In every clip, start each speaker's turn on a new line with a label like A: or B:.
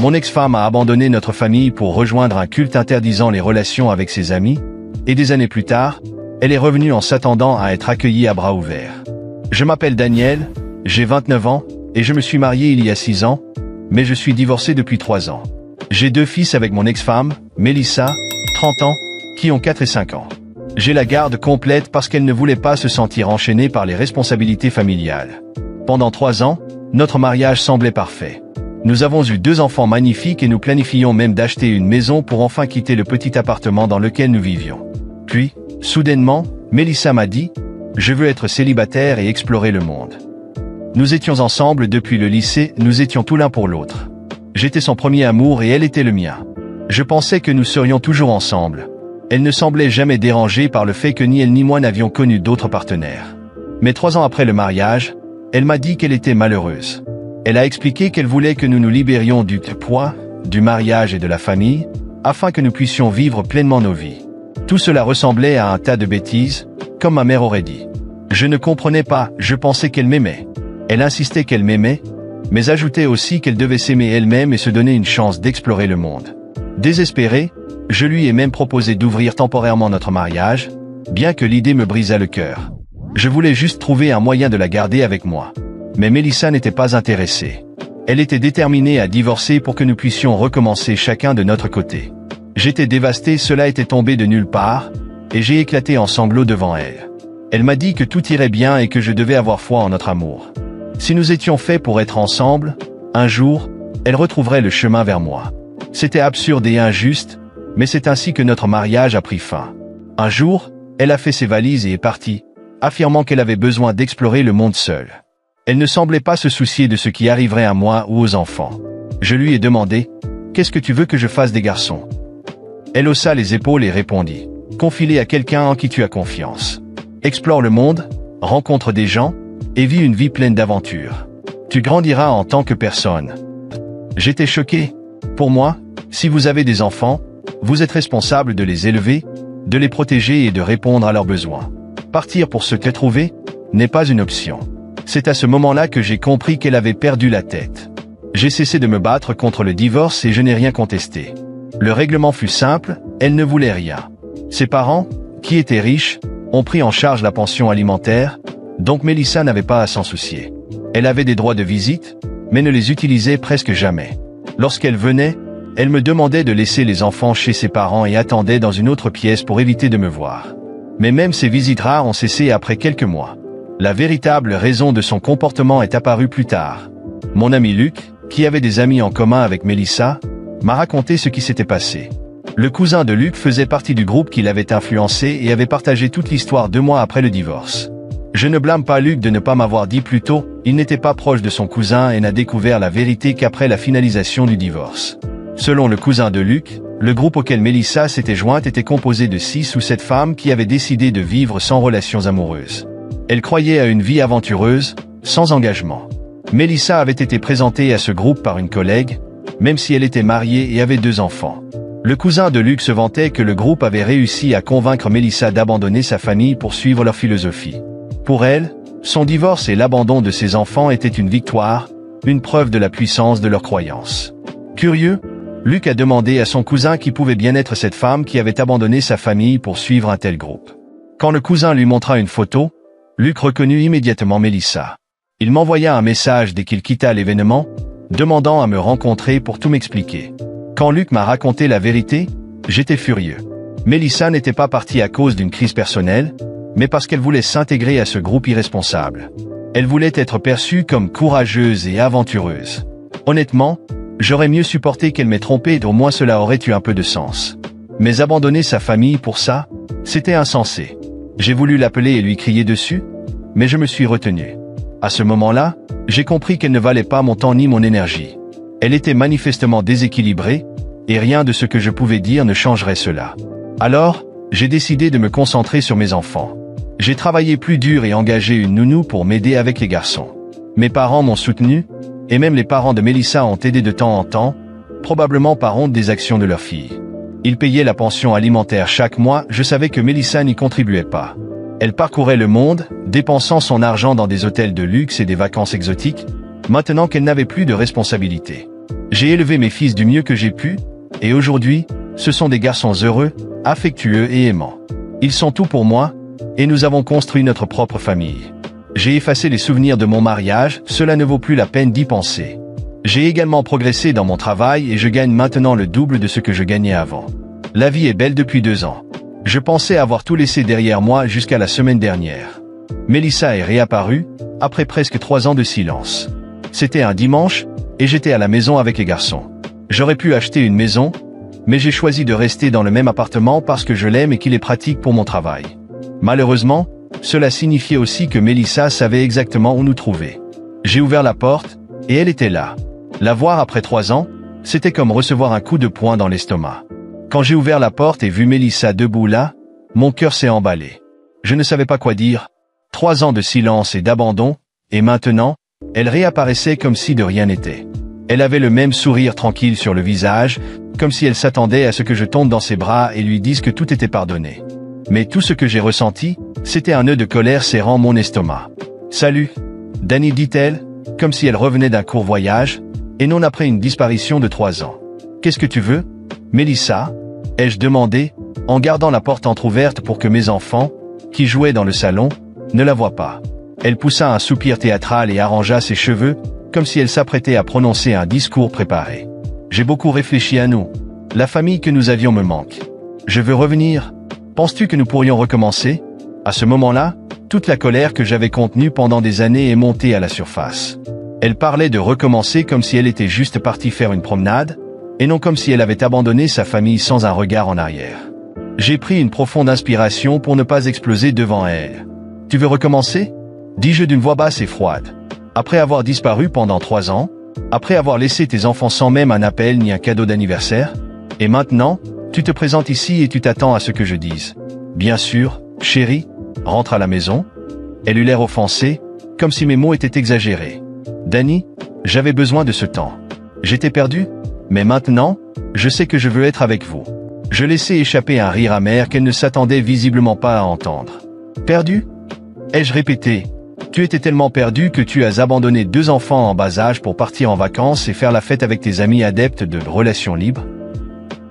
A: Mon ex-femme a abandonné notre famille pour rejoindre un culte interdisant les relations avec ses amis, et des années plus tard, elle est revenue en s'attendant à être accueillie à bras ouverts. Je m'appelle Daniel, j'ai 29 ans, et je me suis marié il y a 6 ans, mais je suis divorcé depuis 3 ans. J'ai 2 fils avec mon ex-femme, Mélissa, 30 ans, qui ont 4 et 5 ans. J'ai la garde complète parce qu'elle ne voulait pas se sentir enchaînée par les responsabilités familiales. Pendant 3 ans, notre mariage semblait parfait. Nous avons eu 2 enfants magnifiques et nous planifions même d'acheter une maison pour enfin quitter le petit appartement dans lequel nous vivions. Puis, soudainement, Mélissa m'a dit « Je veux être célibataire et explorer le monde ». Nous étions ensemble depuis le lycée, nous étions tout l'un pour l'autre. J'étais son premier amour et elle était le mien. Je pensais que nous serions toujours ensemble. Elle ne semblait jamais dérangée par le fait que ni elle ni moi n'avions connu d'autres partenaires. Mais 3 ans après le mariage, elle m'a dit qu'elle était malheureuse. Elle a expliqué qu'elle voulait que nous nous libérions du poids, du mariage et de la famille, afin que nous puissions vivre pleinement nos vies. Tout cela ressemblait à un tas de bêtises, comme ma mère aurait dit. Je ne comprenais pas, je pensais qu'elle m'aimait. Elle insistait qu'elle m'aimait, mais ajoutait aussi qu'elle devait s'aimer elle-même et se donner une chance d'explorer le monde. Désespéré, je lui ai même proposé d'ouvrir temporairement notre mariage, bien que l'idée me brisât le cœur. Je voulais juste trouver un moyen de la garder avec moi. Mais Mélissa n'était pas intéressée. Elle était déterminée à divorcer pour que nous puissions recommencer chacun de notre côté. J'étais dévasté, cela était tombé de nulle part, et j'ai éclaté en sanglots devant elle. Elle m'a dit que tout irait bien et que je devais avoir foi en notre amour. Si nous étions faits pour être ensemble, un jour, elle retrouverait le chemin vers moi. C'était absurde et injuste, mais c'est ainsi que notre mariage a pris fin. Un jour, elle a fait ses valises et est partie, affirmant qu'elle avait besoin d'explorer le monde seule. Elle ne semblait pas se soucier de ce qui arriverait à moi ou aux enfants. Je lui ai demandé « Qu'est-ce que tu veux que je fasse des garçons ?» Elle haussa les épaules et répondit « Confie-les à quelqu'un en qui tu as confiance. Explore le monde, rencontre des gens, et vis une vie pleine d'aventures. Tu grandiras en tant que personne. » J'étais choqué. Pour moi, si vous avez des enfants, vous êtes responsable de les élever, de les protéger et de répondre à leurs besoins. Partir pour se trouver n'est pas une option. C'est à ce moment-là que j'ai compris qu'elle avait perdu la tête. J'ai cessé de me battre contre le divorce et je n'ai rien contesté. Le règlement fut simple, elle ne voulait rien. Ses parents, qui étaient riches, ont pris en charge la pension alimentaire, donc Mélissa n'avait pas à s'en soucier. Elle avait des droits de visite, mais ne les utilisait presque jamais. Lorsqu'elle venait, elle me demandait de laisser les enfants chez ses parents et attendait dans une autre pièce pour éviter de me voir. Mais même ces visites rares ont cessé après quelques mois. La véritable raison de son comportement est apparue plus tard. Mon ami Luc, qui avait des amis en commun avec Mélissa, m'a raconté ce qui s'était passé. Le cousin de Luc faisait partie du groupe qui l'avait influencé et avait partagé toute l'histoire 2 mois après le divorce. Je ne blâme pas Luc de ne pas m'avoir dit plus tôt, il n'était pas proche de son cousin et n'a découvert la vérité qu'après la finalisation du divorce. Selon le cousin de Luc, le groupe auquel Mélissa s'était jointe était composé de 6 ou 7 femmes qui avaient décidé de vivre sans relations amoureuses. Elle croyait à une vie aventureuse, sans engagement. Mélissa avait été présentée à ce groupe par une collègue, même si elle était mariée et avait 2 enfants. Le cousin de Luc se vantait que le groupe avait réussi à convaincre Mélissa d'abandonner sa famille pour suivre leur philosophie. Pour elle, son divorce et l'abandon de ses enfants étaient une victoire, une preuve de la puissance de leur croyance. Curieux, Luc a demandé à son cousin qui pouvait bien être cette femme qui avait abandonné sa famille pour suivre un tel groupe. Quand le cousin lui montra une photo, Luc reconnut immédiatement Mélissa. Il m'envoya un message dès qu'il quitta l'événement, demandant à me rencontrer pour tout m'expliquer. Quand Luc m'a raconté la vérité, j'étais furieux. Mélissa n'était pas partie à cause d'une crise personnelle, mais parce qu'elle voulait s'intégrer à ce groupe irresponsable. Elle voulait être perçue comme courageuse et aventureuse. Honnêtement, j'aurais mieux supporté qu'elle m'ait trompé et au moins cela aurait eu un peu de sens. Mais abandonner sa famille pour ça, c'était insensé. J'ai voulu l'appeler et lui crier dessus, mais je me suis retenu. À ce moment-là, j'ai compris qu'elle ne valait pas mon temps ni mon énergie. Elle était manifestement déséquilibrée, et rien de ce que je pouvais dire ne changerait cela. Alors, j'ai décidé de me concentrer sur mes enfants. J'ai travaillé plus dur et engagé une nounou pour m'aider avec les garçons. Mes parents m'ont soutenu, et même les parents de Mélissa ont aidé de temps en temps, probablement par honte des actions de leur fille. Ils payaient la pension alimentaire chaque mois, je savais que Mélissa n'y contribuait pas. Elle parcourait le monde, dépensant son argent dans des hôtels de luxe et des vacances exotiques, maintenant qu'elle n'avait plus de responsabilité. J'ai élevé mes fils du mieux que j'ai pu, et aujourd'hui, ce sont des garçons heureux, affectueux et aimants. Ils sont tout pour moi, et nous avons construit notre propre famille. J'ai effacé les souvenirs de mon mariage, cela ne vaut plus la peine d'y penser. J'ai également progressé dans mon travail et je gagne maintenant le double de ce que je gagnais avant. La vie est belle depuis 2 ans. Je pensais avoir tout laissé derrière moi jusqu'à la semaine dernière. Mélissa est réapparue, après presque 3 ans de silence. C'était un dimanche, et j'étais à la maison avec les garçons. J'aurais pu acheter une maison, mais j'ai choisi de rester dans le même appartement parce que je l'aime et qu'il est pratique pour mon travail. Malheureusement, cela signifiait aussi que Mélissa savait exactement où nous trouver. J'ai ouvert la porte, et elle était là. La voir après 3 ans, c'était comme recevoir un coup de poing dans l'estomac. Quand j'ai ouvert la porte et vu Mélissa debout là, mon cœur s'est emballé. Je ne savais pas quoi dire. 3 ans de silence et d'abandon, et maintenant, elle réapparaissait comme si de rien n'était. Elle avait le même sourire tranquille sur le visage, comme si elle s'attendait à ce que je tombe dans ses bras et lui dise que tout était pardonné. Mais tout ce que j'ai ressenti, c'était un nœud de colère serrant mon estomac. « Salut, Dani » dit-elle, comme si elle revenait d'un court voyage, et non après une disparition de 3 ans. « Qu'est-ce que tu veux, Mélissa ?» ai-je demandé, en gardant la porte entr'ouverte pour que mes enfants, qui jouaient dans le salon, ne la voient pas. Elle poussa un soupir théâtral et arrangea ses cheveux, comme si elle s'apprêtait à prononcer un discours préparé. J'ai beaucoup réfléchi à nous. La famille que nous avions me manque. Je veux revenir. Penses-tu que nous pourrions recommencer? À ce moment-là, toute la colère que j'avais contenue pendant des années est montée à la surface. Elle parlait de recommencer comme si elle était juste partie faire une promenade, et non comme si elle avait abandonné sa famille sans un regard en arrière. J'ai pris une profonde inspiration pour ne pas exploser devant elle. « Tu veux recommencer ?» dis-je d'une voix basse et froide. Après avoir disparu pendant 3 ans, après avoir laissé tes enfants sans même un appel ni un cadeau d'anniversaire, et maintenant, tu te présentes ici et tu t'attends à ce que je dise. Bien sûr, chérie, rentre à la maison. Elle eut l'air offensée, comme si mes mots étaient exagérés. Dani, j'avais besoin de ce temps. J'étais perdu, mais maintenant, je sais que je veux être avec vous. Je laissai échapper un rire amer qu'elle ne s'attendait visiblement pas à entendre. Perdu? Ai-je répété. Tu étais tellement perdu que tu as abandonné 2 enfants en bas âge pour partir en vacances et faire la fête avec tes amis adeptes de relations libres?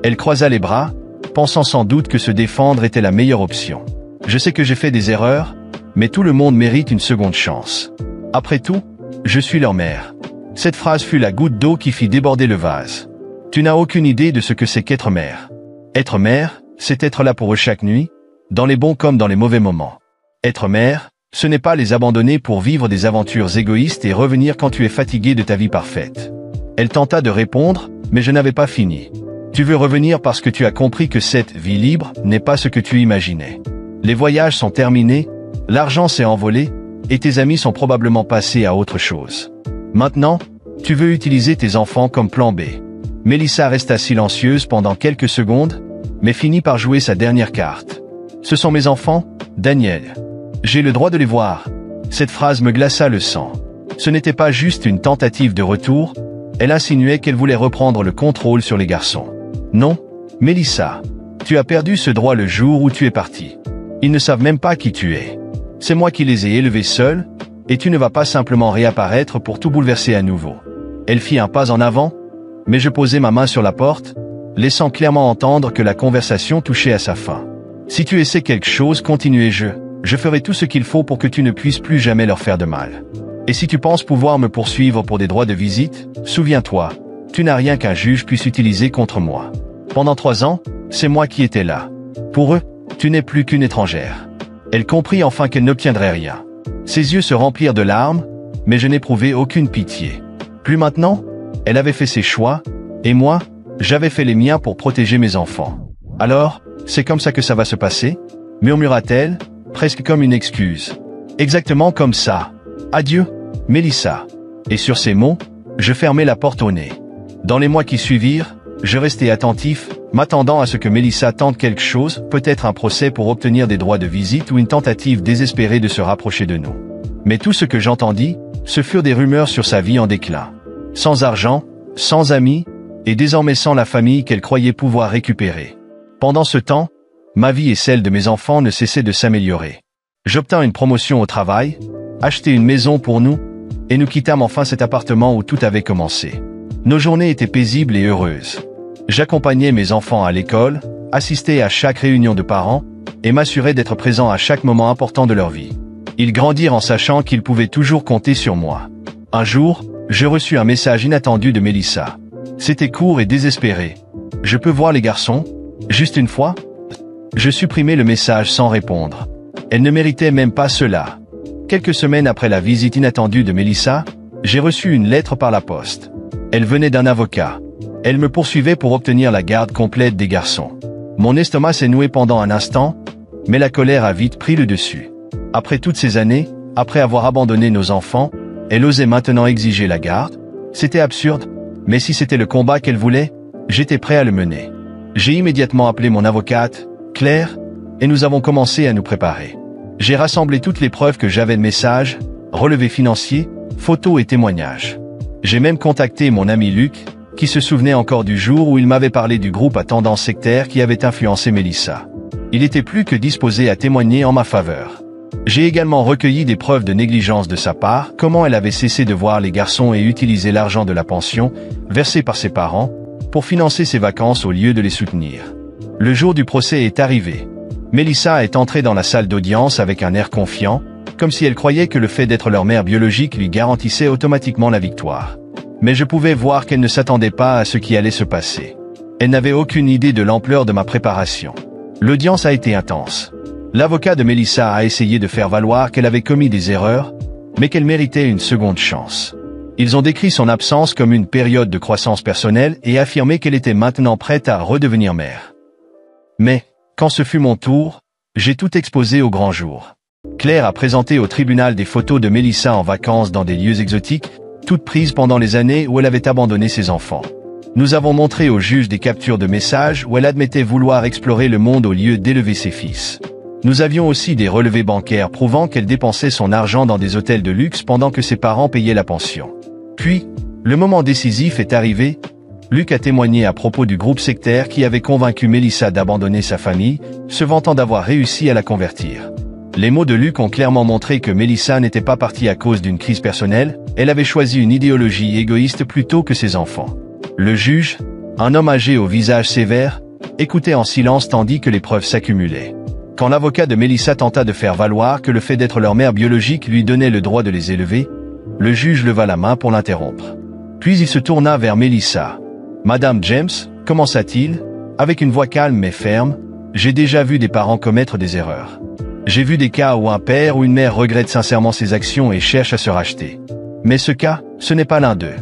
A: Elle croisa les bras, pensant sans doute que se défendre était la meilleure option. Je sais que j'ai fait des erreurs, mais tout le monde mérite une seconde chance. Après tout, je suis leur mère. Cette phrase fut la goutte d'eau qui fit déborder le vase. Tu n'as aucune idée de ce que c'est qu'être mère. Être mère, c'est être là pour eux chaque nuit, dans les bons comme dans les mauvais moments. Être mère, ce n'est pas les abandonner pour vivre des aventures égoïstes et revenir quand tu es fatigué de ta vie parfaite. Elle tenta de répondre, mais je n'avais pas fini. Tu veux revenir parce que tu as compris que cette vie libre n'est pas ce que tu imaginais. Les voyages sont terminés, l'argent s'est envolé, et tes amis sont probablement passés à autre chose. Maintenant, tu veux utiliser tes enfants comme plan B. Mélissa resta silencieuse pendant quelques secondes, mais finit par jouer sa dernière carte. Ce sont mes enfants, Daniel. J'ai le droit de les voir. Cette phrase me glaça le sang. Ce n'était pas juste une tentative de retour, elle insinuait qu'elle voulait reprendre le contrôle sur les garçons. Non, Mélissa, tu as perdu ce droit le jour où tu es parti. Ils ne savent même pas qui tu es. C'est moi qui les ai élevés seuls, et tu ne vas pas simplement réapparaître pour tout bouleverser à nouveau. Elle fit un pas en avant, mais je posai ma main sur la porte, laissant clairement entendre que la conversation touchait à sa fin. Si tu essaies quelque chose, continuai-je. Je ferai tout ce qu'il faut pour que tu ne puisses plus jamais leur faire de mal. Et si tu penses pouvoir me poursuivre pour des droits de visite, souviens-toi, tu n'as rien qu'un juge puisse utiliser contre moi. Pendant 3 ans, c'est moi qui étais là. Pour eux, tu n'es plus qu'une étrangère. Elle comprit enfin qu'elle n'obtiendrait rien. Ses yeux se remplirent de larmes, mais je n'éprouvais aucune pitié. Plus maintenant, elle avait fait ses choix, et moi, j'avais fait les miens pour protéger mes enfants. Alors, c'est comme ça que ça va se passer? Murmura-t-elle, presque comme une excuse. Exactement comme ça. Adieu, Mélissa. Et sur ces mots, je fermai la porte au nez. Dans les mois qui suivirent, je restai attentif, m'attendant à ce que Mélissa tente quelque chose, peut-être un procès pour obtenir des droits de visite ou une tentative désespérée de se rapprocher de nous. Mais tout ce que j'entendis, ce furent des rumeurs sur sa vie en déclin. Sans argent, sans amis, et désormais sans la famille qu'elle croyait pouvoir récupérer. Pendant ce temps, ma vie et celle de mes enfants ne cessaient de s'améliorer. J'obtins une promotion au travail, achetai une maison pour nous, et nous quittâmes enfin cet appartement où tout avait commencé. Nos journées étaient paisibles et heureuses. J'accompagnais mes enfants à l'école, assistais à chaque réunion de parents, et m'assurais d'être présent à chaque moment important de leur vie. Ils grandirent en sachant qu'ils pouvaient toujours compter sur moi. Un jour, je reçus un message inattendu de Mélissa. C'était court et désespéré. « Je peux voir les garçons? Juste une fois ?» Je supprimai le message sans répondre. Elle ne méritait même pas cela. Quelques semaines après la visite inattendue de Mélissa, j'ai reçu une lettre par la poste. Elle venait d'un avocat. Elle me poursuivait pour obtenir la garde complète des garçons. Mon estomac s'est noué pendant un instant, mais la colère a vite pris le dessus. Après toutes ces années, après avoir abandonné nos enfants, elle osait maintenant exiger la garde. C'était absurde, mais si c'était le combat qu'elle voulait, j'étais prêt à le mener. J'ai immédiatement appelé mon avocate, Claire, et nous avons commencé à nous préparer. J'ai rassemblé toutes les preuves que j'avais de messages, relevés financiers, photos et témoignages. J'ai même contacté mon ami Luc, qui se souvenait encore du jour où il m'avait parlé du groupe à tendance sectaire qui avait influencé Mélissa. Il était plus que disposé à témoigner en ma faveur. J'ai également recueilli des preuves de négligence de sa part, comment elle avait cessé de voir les garçons et utilisé l'argent de la pension, versé par ses parents, pour financer ses vacances au lieu de les soutenir. Le jour du procès est arrivé. Mélissa est entrée dans la salle d'audience avec un air confiant, comme si elle croyait que le fait d'être leur mère biologique lui garantissait automatiquement la victoire. Mais je pouvais voir qu'elle ne s'attendait pas à ce qui allait se passer. Elle n'avait aucune idée de l'ampleur de ma préparation. L'audience a été intense. L'avocat de Mélissa a essayé de faire valoir qu'elle avait commis des erreurs, mais qu'elle méritait une seconde chance. Ils ont décrit son absence comme une période de croissance personnelle et affirmé qu'elle était maintenant prête à redevenir mère. Mais, quand ce fut mon tour, j'ai tout exposé au grand jour. Claire a présenté au tribunal des photos de Mélissa en vacances dans des lieux exotiques, toutes prises pendant les années où elle avait abandonné ses enfants. Nous avons montré au juge des captures de messages où elle admettait vouloir explorer le monde au lieu d'élever ses fils. Nous avions aussi des relevés bancaires prouvant qu'elle dépensait son argent dans des hôtels de luxe pendant que ses parents payaient la pension. Puis, le moment décisif est arrivé. Luc a témoigné à propos du groupe sectaire qui avait convaincu Mélissa d'abandonner sa famille, se vantant d'avoir réussi à la convertir. Les mots de Luc ont clairement montré que Mélissa n'était pas partie à cause d'une crise personnelle, elle avait choisi une idéologie égoïste plutôt que ses enfants. Le juge, un homme âgé au visage sévère, écoutait en silence tandis que les preuves s'accumulaient. Quand l'avocat de Mélissa tenta de faire valoir que le fait d'être leur mère biologique lui donnait le droit de les élever, le juge leva la main pour l'interrompre. Puis il se tourna vers Mélissa. « Madame James, commença-t-il, avec une voix calme mais ferme, j'ai déjà vu des parents commettre des erreurs. J'ai vu des cas où un père ou une mère regrette sincèrement ses actions et cherche à se racheter. Mais ce cas, ce n'est pas l'un d'eux. »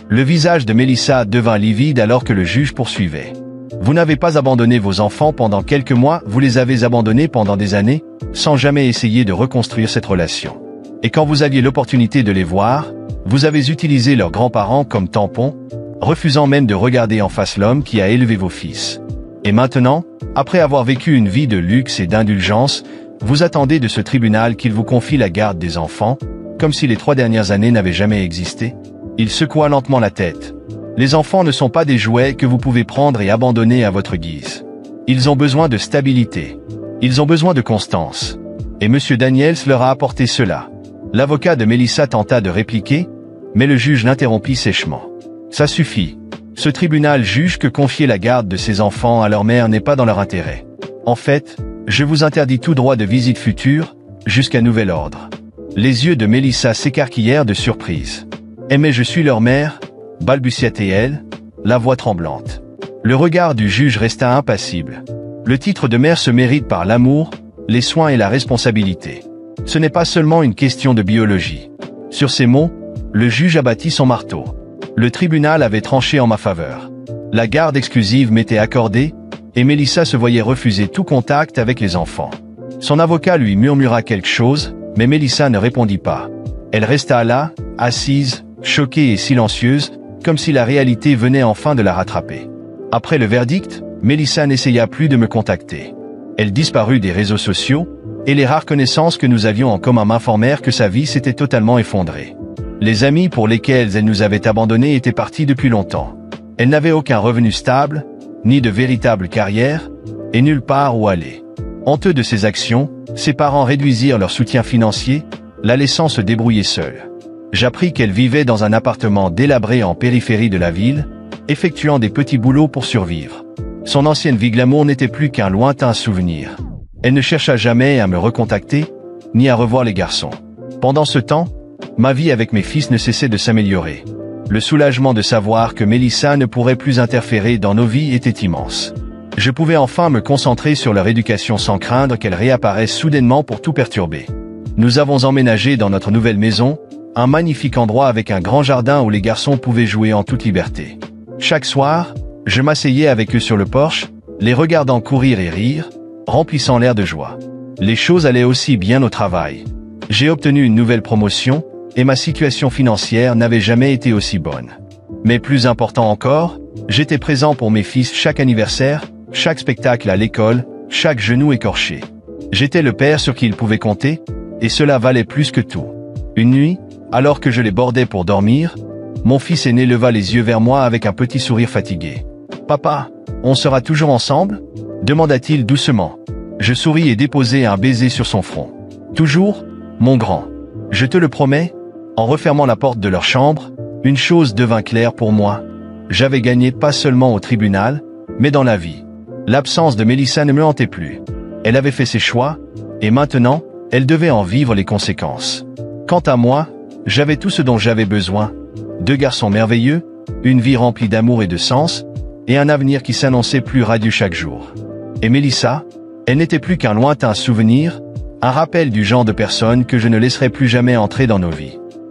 A: Le visage de Mélissa devint livide alors que le juge poursuivait. « Vous n'avez pas abandonné vos enfants pendant quelques mois, vous les avez abandonnés pendant des années, sans jamais essayer de reconstruire cette relation. Et quand vous aviez l'opportunité de les voir, vous avez utilisé leurs grands-parents comme tampon, refusant même de regarder en face l'homme qui a élevé vos fils. Et maintenant, après avoir vécu une vie de luxe et d'indulgence, vous attendez de ce tribunal qu'il vous confie la garde des enfants, comme si les 3 dernières années n'avaient jamais existé. » Il secoua lentement la tête. « Les enfants ne sont pas des jouets que vous pouvez prendre et abandonner à votre guise. Ils ont besoin de stabilité. Ils ont besoin de constance. Et M. Daniels leur a apporté cela. » L'avocat de Mélissa tenta de répliquer, mais le juge l'interrompit sèchement. « Ça suffit. Ce tribunal juge que confier la garde de ses enfants à leur mère n'est pas dans leur intérêt. En fait, je vous interdis tout droit de visite future, jusqu'à nouvel ordre. » Les yeux de Mélissa s'écarquillèrent de surprise. « Mais je suis leur mère » balbutia-t-elle, la voix tremblante. Le regard du juge resta impassible. Le titre de mère se mérite par l'amour, les soins et la responsabilité. Ce n'est pas seulement une question de biologie. Sur ces mots, le juge abattit son marteau. Le tribunal avait tranché en ma faveur. La garde exclusive m'était accordée, et Mélissa se voyait refuser tout contact avec les enfants. Son avocat lui murmura quelque chose, mais Mélissa ne répondit pas. Elle resta là, assise, choquée et silencieuse, comme si la réalité venait enfin de la rattraper. Après le verdict, Mélissa n'essaya plus de me contacter. Elle disparut des réseaux sociaux, et les rares connaissances que nous avions en commun m'informèrent que sa vie s'était totalement effondrée. Les amis pour lesquels elle nous avait abandonnés étaient partis depuis longtemps. Elle n'avait aucun revenu stable, ni de véritable carrière, et nulle part où aller. Honteux de ses actions, ses parents réduisirent leur soutien financier, la laissant se débrouiller seule. J'appris qu'elle vivait dans un appartement délabré en périphérie de la ville, effectuant des petits boulots pour survivre. Son ancienne vie glamour n'était plus qu'un lointain souvenir. Elle ne chercha jamais à me recontacter, ni à revoir les garçons. Pendant ce temps, ma vie avec mes fils ne cessait de s'améliorer. Le soulagement de savoir que Mélissa ne pourrait plus interférer dans nos vies était immense. Je pouvais enfin me concentrer sur leur éducation sans craindre qu'elle réapparaisse soudainement pour tout perturber. Nous avons emménagé dans notre nouvelle maison, un magnifique endroit avec un grand jardin où les garçons pouvaient jouer en toute liberté. Chaque soir, je m'asseyais avec eux sur le porche, les regardant courir et rire, remplissant l'air de joie. Les choses allaient aussi bien au travail. J'ai obtenu une nouvelle promotion, et ma situation financière n'avait jamais été aussi bonne. Mais plus important encore, j'étais présent pour mes fils chaque anniversaire, chaque spectacle à l'école, chaque genou écorché. J'étais le père sur qui ils pouvaient compter, et cela valait plus que tout. Une nuit, alors que je les bordais pour dormir, mon fils aîné leva les yeux vers moi avec un petit sourire fatigué. « Papa, on sera toujours ensemble ?» demanda-t-il doucement. Je souris et déposai un baiser sur son front. « Toujours, mon grand. Je te le promets. » En refermant la porte de leur chambre, une chose devint claire pour moi. J'avais gagné pas seulement au tribunal, mais dans la vie. L'absence de Mélissa ne me hantait plus. Elle avait fait ses choix, et maintenant, elle devait en vivre les conséquences. Quant à moi, j'avais tout ce dont j'avais besoin. 2 garçons merveilleux, une vie remplie d'amour et de sens, et un avenir qui s'annonçait plus radieux chaque jour. Et Mélissa, elle n'était plus qu'un lointain souvenir, un rappel du genre de personne que je ne laisserai plus jamais entrer dans nos vies.